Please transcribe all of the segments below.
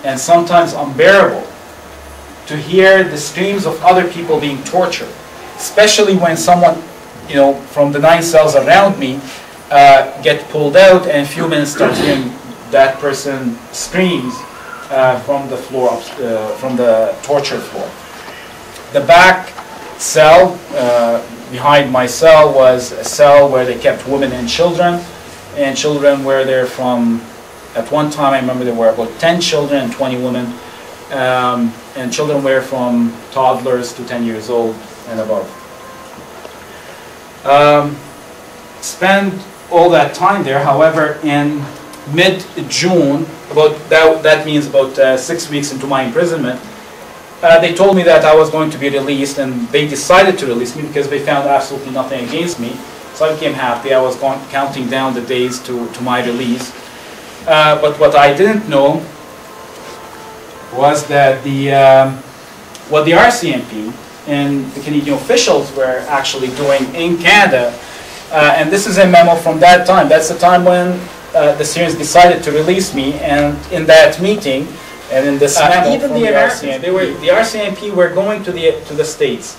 and sometimes unbearable to hear the screams of other people being tortured, especially when someone, you know, from the 9 cells around me get pulled out, and a few minutes start hearing that person screams from the floor, from the torture floor. The back cell behind my cell was a cell where they kept women and children were there from, at one time I remember there were about 10 children and 20 women, and children were from toddlers to 10 years old and above. Spent all that time there. However, in mid-June, that means about 6 weeks into my imprisonment, they told me that I was going to be released, and they decided to release me because they found absolutely nothing against me. So I became happy. I was counting down the days to my release. But what I didn't know was that what the RCMP and the Canadian officials were actually doing in Canada, and this is a memo from that time. That's the time when the Syrians decided to release me, and in that meeting, and in this memo even from the RCMP, the RCMP were going to the States,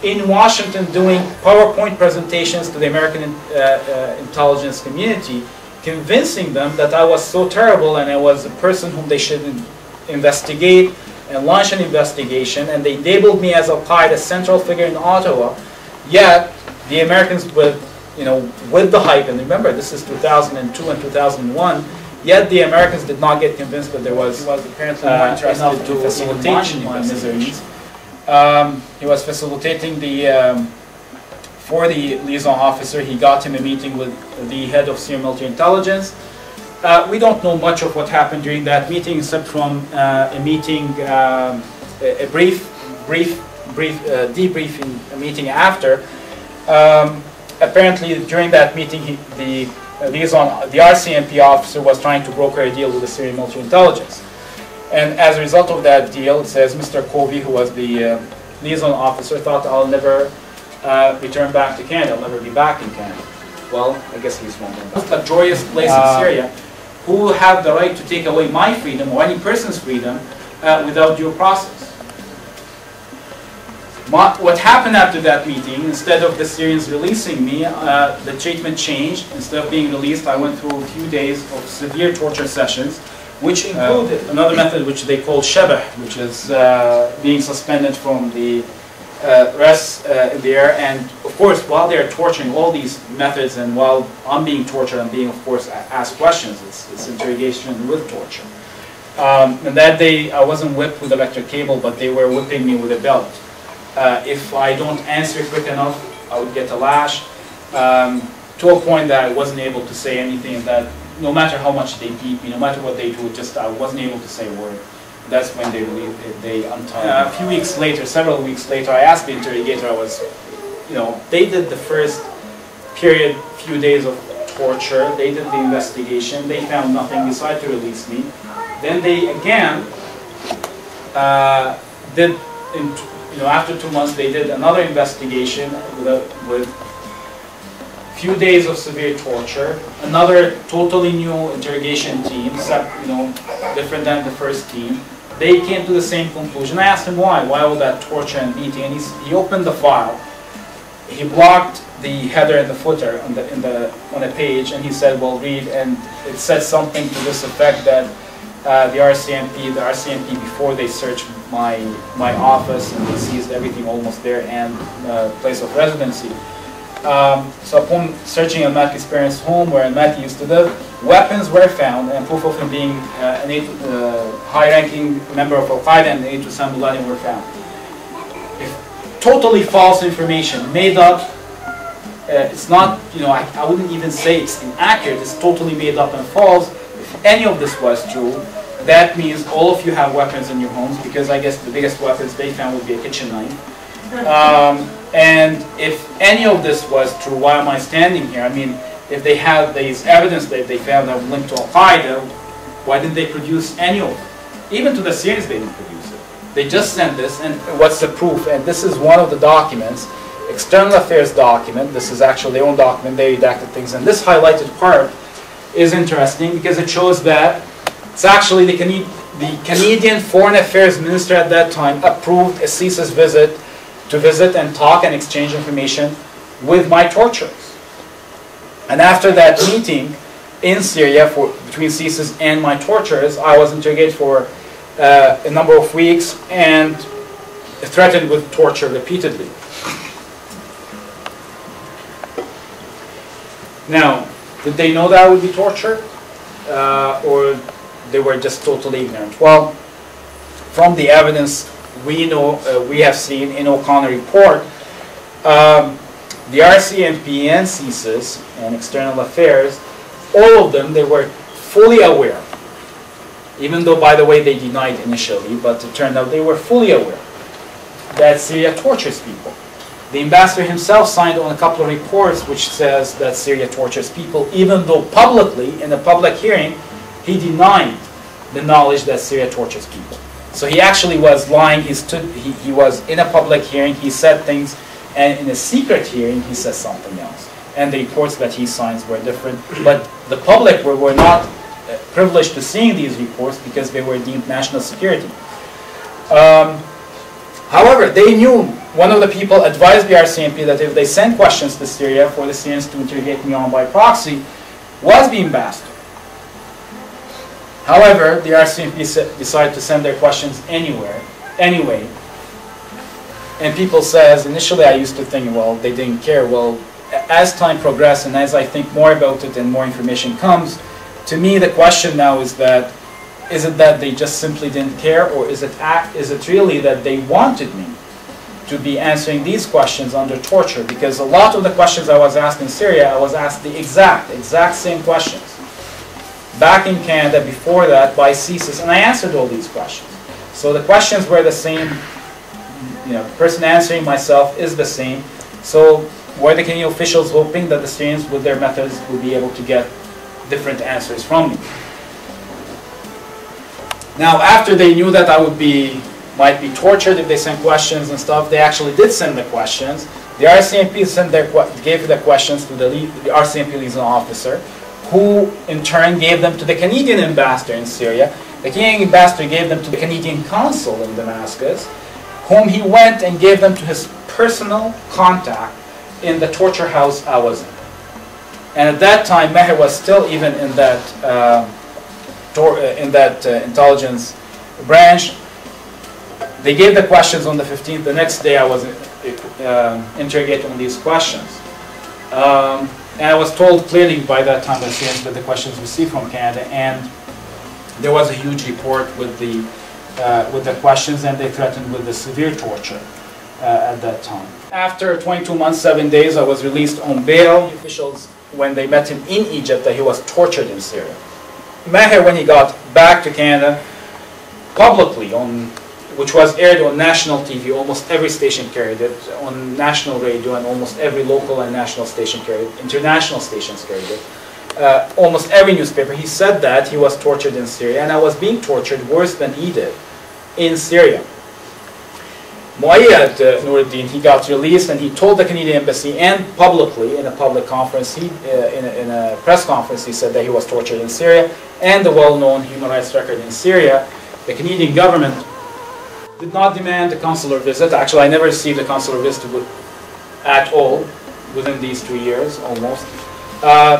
in Washington, doing PowerPoint presentations to the American intelligence community, convincing them that I was so terrible and I was a person whom they should investigate and launch an investigation, and they labeled me as Al-Qaeda central figure in Ottawa. Yet the Americans, with the hype, and remember this is 2002 and 2001. Yet the Americans did not get convinced that there was apparently more interested enough to facilitate my miseries. He was facilitating for the liaison officer. He got him a meeting with the head of Syrian military intelligence. We don't know much of what happened during that meeting, except from a brief debriefing meeting after. Apparently, during that meeting, the RCMP officer was trying to broker a deal with the Syrian military intelligence. And as a result of that deal, it says Mr. Covey, who was the liaison officer, thought I'll never return back to Canada, I'll never be back in Canada. Well, I guess he's wrong. It's a joyous place in Syria. Who have the right to take away my freedom or any person's freedom without due process? What happened after that meeting, instead of the Syrians releasing me, the treatment changed. Instead of being released, I went through a few days of severe torture sessions, which included another method which they call shabah, which is being suspended from the rest in the air. And of course, while they're torturing, all these methods, and while I'm being tortured, I'm being, of course, asked questions. It's interrogation with torture. And that day, I wasn't whipped with electric cable, but they were whipping me with a belt. If I don't answer quick enough, I would get a lash, to a point that I wasn't able to say anything, that no matter how much they beat me, no matter what they do, I wasn't able to say a word. That's when they untied me. A few weeks later, several weeks later, I asked the interrogator, they did the first period, few days of torture, they did the investigation, they found nothing, decided to release me. Then they again after 2 months, they did another investigation with few days of severe torture, another totally new interrogation team, different than the first team. They came to the same conclusion. I asked him why all that torture and beating, and he opened the file. He blocked the header and the footer on a page, and he said, "Well, read." And it said something to this effect that the RCMP before they searched my office, and they seized everything almost there, and place of residency. So upon searching Almalki's parents' home, where Almalki used to live, weapons were found, and proof of him being a high-ranking member of Al-Qaeda and aide to Osama bin Laden were found. If totally false information, made up, it's not, I wouldn't even say it's inaccurate, it's totally made up and false. If any of this was true, that means all of you have weapons in your homes, because I guess the biggest weapons they found would be a kitchen knife. And if any of this was true, why am I standing here? I mean, if they have these evidence that they found that linked to Al-Qaeda, why didn't they produce any of it? Even to the Syrians, they didn't produce it. They just sent this, and what's the proof? And this is one of the documents, External Affairs document. This is actually their own document. They redacted things, and this highlighted part is interesting because it shows that it's actually the Canadian Foreign Affairs Minister at that time approved a CSIS visit to visit and talk and exchange information with my torturers. And after that meeting in Syria between CSIS and my torturers, I was interrogated for a number of weeks and threatened with torture repeatedly. Now, did they know that I would be tortured? Or they were just totally ignorant? Well, from the evidence we have seen in O'Connor report, the RCMP and CSIS and External Affairs, all of them, they were fully aware, even though, by the way, they denied initially, but it turned out they were fully aware that Syria tortures people. The ambassador himself signed on a couple of reports which says that Syria tortures people, even though publicly, in a public hearing, he denied the knowledge that Syria tortures people. So he actually was lying. He was in a public hearing, he said things, and in a secret hearing, he said something else. And the reports that he signs were different. But the public were not privileged to seeing these reports because they were deemed national security. However, they knew, one of the people advised the RCMP that if they send questions to Syria for the Syrians to interrogate me on by proxy, was the ambassador. However, the RCMP decided to send their questions anyway. And people says, initially I used to think, well, they didn't care. Well, as time progressed and as I think more about it and more information comes, to me the question now is that, is it that they just simply didn't care, or is it really that they wanted me to be answering these questions under torture? Because a lot of the questions I was asked in Syria, I was asked the exact same questions. Back in Canada before that by CSIS, and I answered all these questions. So the questions were the same, the person answering myself is the same. So were the Canadian officials hoping that the Syrians with their methods would be able to get different answers from me? Now, after they knew that I might be tortured if they sent questions and stuff, they actually did send the questions. The RCMP gave the questions to the RCMP liaison officer, who in turn gave them to the Canadian ambassador in Syria. The Canadian ambassador gave them to the Canadian consul in Damascus, whom he went and gave them to his personal contact in the torture house I was in. And at that time, Meher was still even in that intelligence branch. They gave the questions on the 15th. The next day I was interrogated on these questions. And I was told clearly by that time that the questions received from Canada, and there was a huge report with the questions, and they threatened with the severe torture at that time. After 22 months, 7 days, I was released on bail. Officials, when they met him in Egypt, that he was tortured in Syria. Meher, when he got back to Canada, publicly, which was aired on national TV, almost every station carried it, on national radio, and almost every local and national station carried it, international stations carried it, almost every newspaper, he said that he was tortured in Syria, and I was being tortured worse than he did in Syria. Muayyad Nuruddin, he got released, and he told the Canadian embassy, and publicly in a public conference, in a press conference, he said that he was tortured in Syria, and the well-known human rights record in Syria. The Canadian government did not demand a consular visit. Actually, I never received a consular visit at all within these 2 years, almost.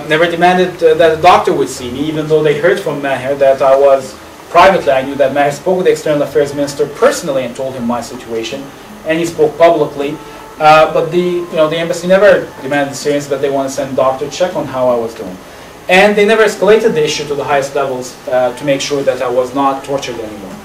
Never demanded that a doctor would see me, even though they heard from Meher that I was, privately, I knew that Meher spoke with the External Affairs Minister personally and told him my situation, and he spoke publicly. But the embassy never demanded the Syrians that they want to send a doctor to check on how I was doing. And they never escalated the issue to the highest levels to make sure that I was not tortured anymore.